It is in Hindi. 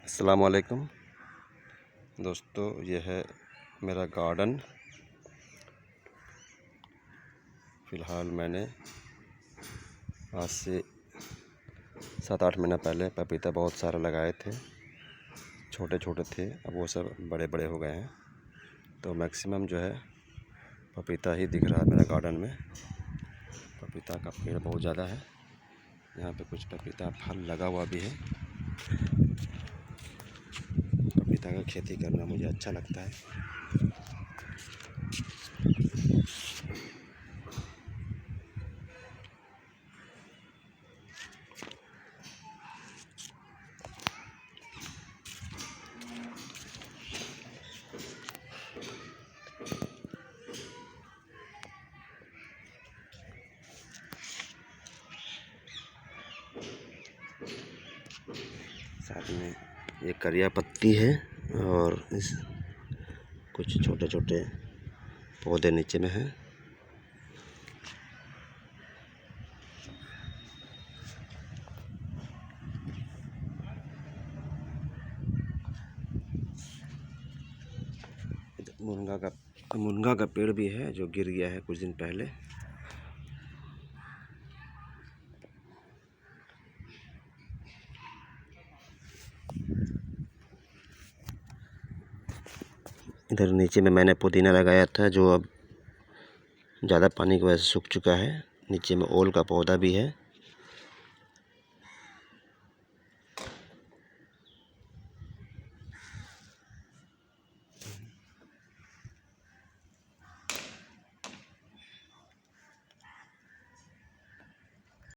अस्सलामुअलैकुम दोस्तों, ये है मेरा गार्डन। फ़िलहाल मैंने आज से 7-8 महीना पहले पपीता बहुत सारे लगाए थे। छोटे छोटे थे, अब वो सब बड़े बड़े हो गए हैं। तो मैक्सिमम जो है पपीता ही दिख रहा है मेरा गार्डन में। पपीता का पेड़ बहुत ज़्यादा है। यहाँ पे कुछ पपीता फल लगा हुआ भी है। पपीता का खेती करना मुझे अच्छा लगता है। साथ में ये करिया पत्ती है और इस कुछ छोटे छोटे पौधे नीचे में हैं। मुनगा का पेड़ भी है जो गिर गया है कुछ दिन पहले। इधर नीचे में मैंने पुदीना लगाया था जो अब ज़्यादा पानी की वजह से सूख चुका है। नीचे में ओल का पौधा भी है।